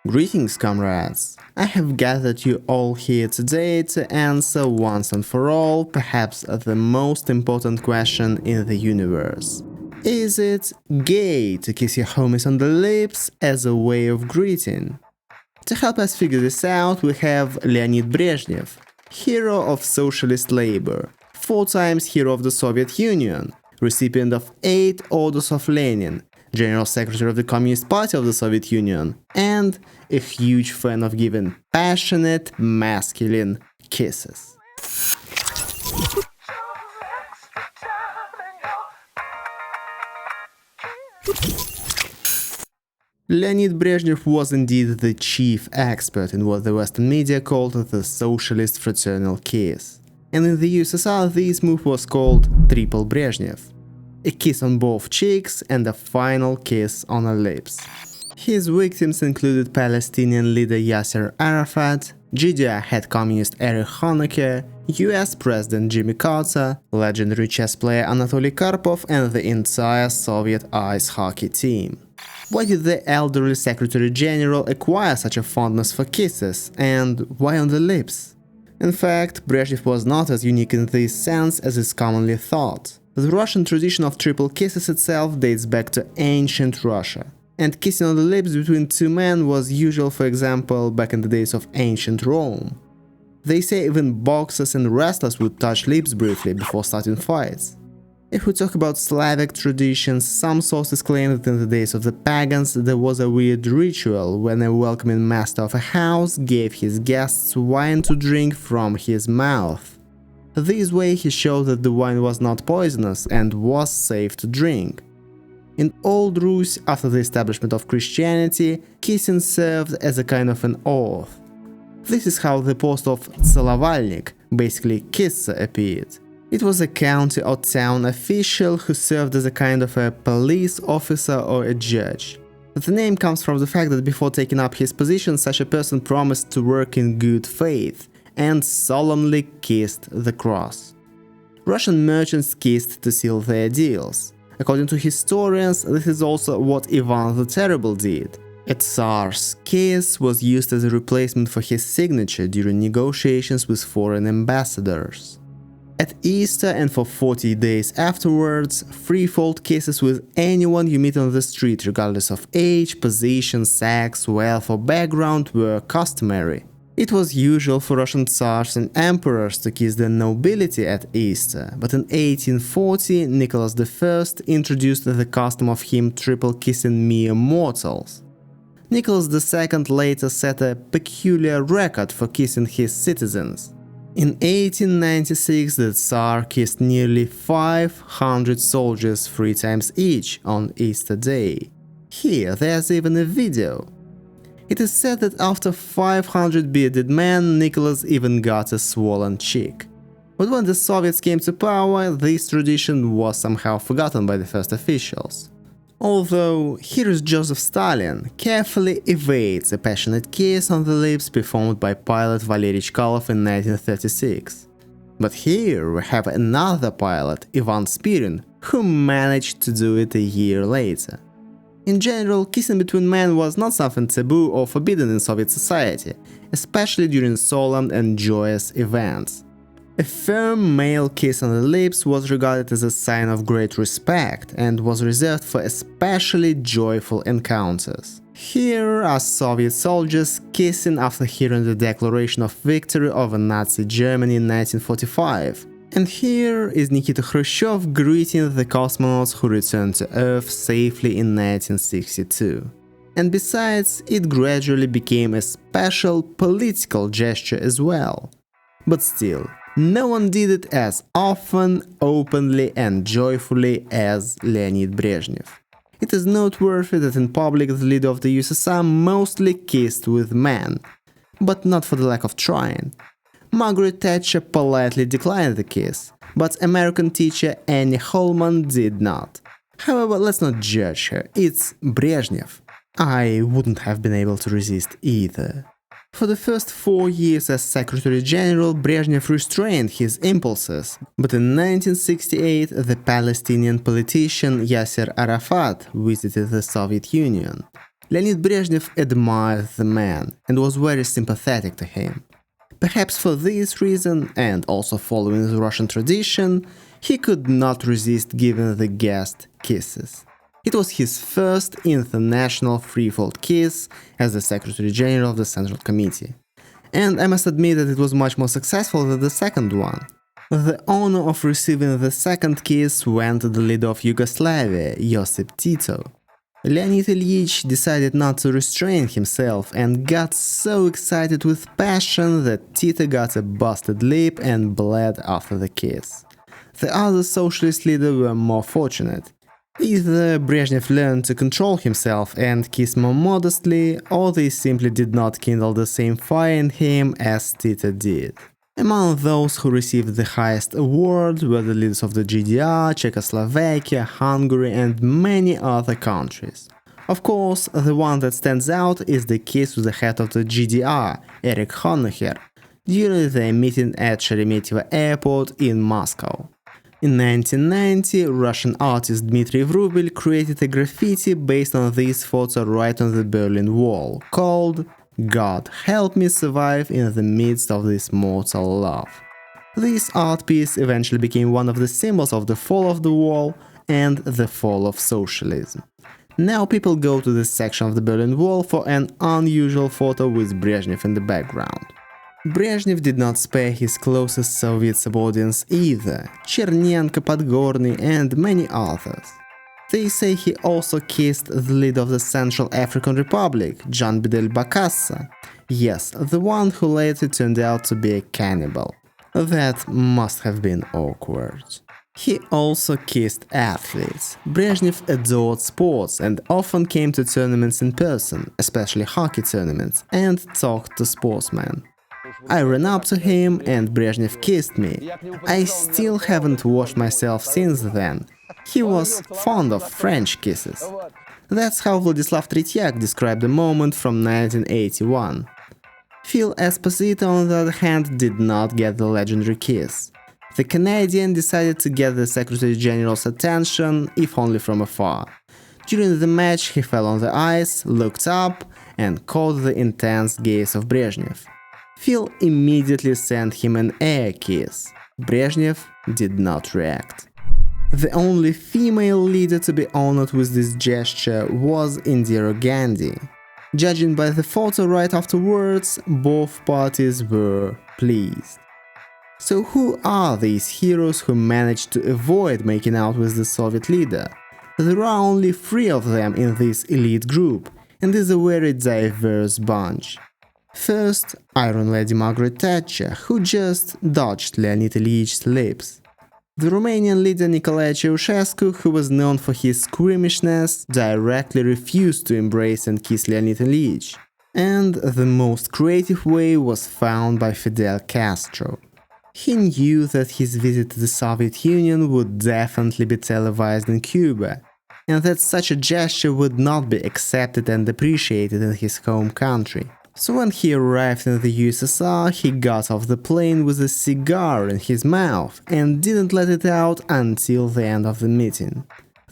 Greetings, comrades! I have gathered you all here today to answer once and for all perhaps the most important question in the universe. Is it gay to kiss your homies on the lips as a way of greeting? To help us figure this out, we have Leonid Brezhnev, hero of socialist labor, 4 times hero of the Soviet Union, recipient of 8 Orders of Lenin, General Secretary of the Communist Party of the Soviet Union, and a huge fan of giving passionate, masculine kisses. Leonid Brezhnev was indeed the chief expert in what the Western media called the socialist fraternal kiss. And in the USSR this move was called Triple Brezhnev. A kiss on both cheeks and a final kiss on the lips. His victims included Palestinian leader Yasser Arafat, GDR head communist Erich Honecker, US President Jimmy Carter, legendary chess player Anatoly Karpov, and the entire Soviet ice hockey team. Why did the elderly Secretary General acquire such a fondness for kisses, and why on the lips? In fact, Brezhnev was not as unique in this sense as is commonly thought. The Russian tradition of triple kisses itself dates back to ancient Russia, and kissing on the lips between 2 men was usual, for example, back in the days of ancient Rome. They say even boxers and wrestlers would touch lips briefly before starting fights. If we talk about Slavic traditions, some sources claim that in the days of the pagans there was a weird ritual when a welcoming master of a house gave his guests wine to drink from his mouth. This way he showed that the wine was not poisonous and was safe to drink. In Old Rus, after the establishment of Christianity, kissing served as a kind of an oath. This is how the post of Tsalovalnik, basically kisser, appeared. It was a county or town official who served as a kind of a police officer or a judge. The name comes from the fact that before taking up his position, such a person promised to work in good faith and solemnly kissed the cross. Russian merchants kissed to seal their deals. According to historians, this is also what Ivan the Terrible did. A Tsar's kiss was used as a replacement for his signature during negotiations with foreign ambassadors. At Easter and for 40 days afterwards, threefold kisses with anyone you meet on the street, regardless of age, position, sex, wealth or background, were customary. It was usual for Russian Tsars and emperors to kiss the nobility at Easter, but in 1840 Nicholas I introduced the custom of him triple kissing mere mortals. Nicholas II later set a peculiar record for kissing his citizens. In 1896 the Tsar kissed nearly 500 soldiers 3 times each on Easter Day. Here there's even a video. It is said that after 500 bearded men, Nicholas even got a swollen cheek. But when the Soviets came to power, this tradition was somehow forgotten by the first officials. Although, here is Joseph Stalin carefully evades a passionate kiss on the lips performed by pilot Valery Chkalov in 1936. But here we have another pilot, Ivan Spirin, who managed to do it a year later. In general, kissing between men was not something taboo or forbidden in Soviet society, especially during solemn and joyous events. A firm male kiss on the lips was regarded as a sign of great respect and was reserved for especially joyful encounters. Here are Soviet soldiers kissing after hearing the declaration of victory over Nazi Germany in 1945. And here is Nikita Khrushchev greeting the cosmonauts who returned to Earth safely in 1962. And besides, it gradually became a special political gesture as well. But still, no one did it as often, openly and joyfully as Leonid Brezhnev. It is noteworthy that in public the leader of the USSR mostly kissed with men, but not for the lack of trying. Margaret Thatcher politely declined the kiss, but American teacher Annie Holman did not. However, let's not judge her, it's Brezhnev. I wouldn't have been able to resist either. For the first 4 years as Secretary General, Brezhnev restrained his impulses, but in 1968 the Palestinian politician Yasser Arafat visited the Soviet Union. Leonid Brezhnev admired the man and was very sympathetic to him. Perhaps for this reason, and also following the Russian tradition, he could not resist giving the guest kisses. It was his first international threefold kiss as the Secretary General of the Central Committee. And I must admit that it was much more successful than the second one. The honor of receiving the second kiss went to the leader of Yugoslavia, Josip Tito. Leonid Ilyich decided not to restrain himself and got so excited with passion that Tito got a busted lip and bled after the kiss. The other socialist leaders were more fortunate. Either Brezhnev learned to control himself and kiss more modestly, or they simply did not kindle the same fire in him as Tito did. Among those who received the highest award were the leaders of the GDR, Czechoslovakia, Hungary and many other countries. Of course, the one that stands out is the kiss with the head of the GDR, Erich Honecker, during their meeting at Sheremetyevo Airport in Moscow. In 1990, Russian artist Dmitry Vrubil created a graffiti based on this photo right on the Berlin Wall, called "God help me survive in the midst of this mortal love." This art piece eventually became one of the symbols of the fall of the wall and the fall of socialism. Now people go to this section of the Berlin Wall for an unusual photo with Brezhnev in the background. Brezhnev did not spare his closest Soviet subordinates either, Chernenko, Podgorny and many others. They say he also kissed the leader of the Central African Republic, Jean Bedel Bokassa. Yes, the one who later turned out to be a cannibal. That must have been awkward. He also kissed athletes. Brezhnev adored sports and often came to tournaments in person, especially hockey tournaments, and talked to sportsmen. I ran up to him and Brezhnev kissed me. I still haven't washed myself since then. He was fond of French kisses. That's how Vladislav Tretyak described the moment from 1981. Phil Esposito, on the other hand, did not get the legendary kiss. The Canadian decided to get the Secretary General's attention, if only from afar. During the match, he fell on the ice, looked up, and caught the intense gaze of Brezhnev. Phil immediately sent him an air kiss. Brezhnev did not react. The only female leader to be honored with this gesture was Indira Gandhi. Judging by the photo right afterwards, both parties were pleased. So who are these heroes who managed to avoid making out with the Soviet leader? There are only 3 of them in this elite group, and is a very diverse bunch. First, Iron Lady Margaret Thatcher, who just dodged Leonid Ilyich's lips. The Romanian leader Nicolae Ceausescu, who was known for his squeamishness, directly refused to embrace and kiss Leonid Ilyich. And the most creative way was found by Fidel Castro. He knew that his visit to the Soviet Union would definitely be televised in Cuba, and that such a gesture would not be accepted and appreciated in his home country. So when he arrived in the USSR, he got off the plane with a cigar in his mouth and didn't let it out until the end of the meeting.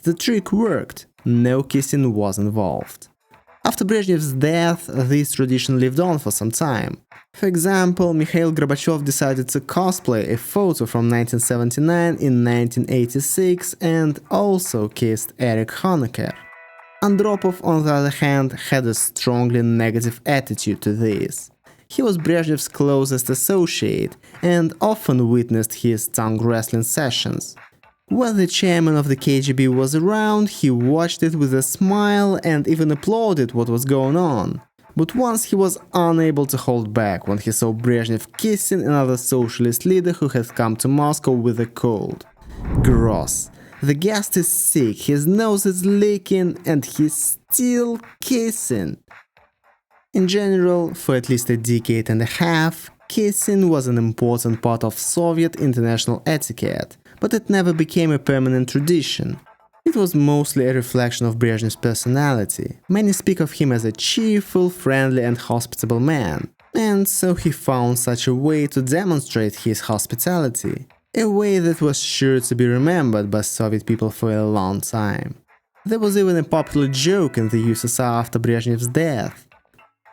The trick worked, no kissing was involved. After Brezhnev's death, this tradition lived on for some time. For example, Mikhail Gorbachev decided to cosplay a photo from 1979 in 1986 and also kissed Erich Honecker. Andropov, on the other hand, had a strongly negative attitude to this. He was Brezhnev's closest associate and often witnessed his tongue wrestling sessions. When the chairman of the KGB was around, he watched it with a smile and even applauded what was going on. But once he was unable to hold back when he saw Brezhnev kissing another socialist leader who had come to Moscow with a cold. Gross. The guest is sick, his nose is leaking, and he's still kissing. In general, for at least a decade and a half, kissing was an important part of Soviet international etiquette, but it never became a permanent tradition. It was mostly a reflection of Brezhnev's personality. Many speak of him as a cheerful, friendly and hospitable man, and so he found such a way to demonstrate his hospitality. A way that was sure to be remembered by Soviet people for a long time. There was even a popular joke in the USSR after Brezhnev's death.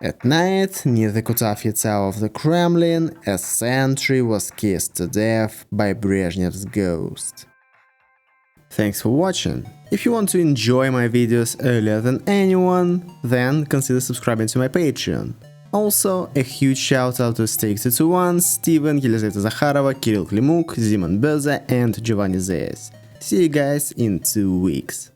At night, near the Kutafye Tower of the Kremlin, a sentry was kissed to death by Brezhnev's ghost. Thanks for watching. If you want to enjoy my videos earlier than anyone, then consider subscribing to my Patreon. Also, a huge shout out to Stake221, Steven, Yelizaveta Zakharova, Kirill, Klimuk, Böse and Giovanni Zayas. See you guys in 2 weeks.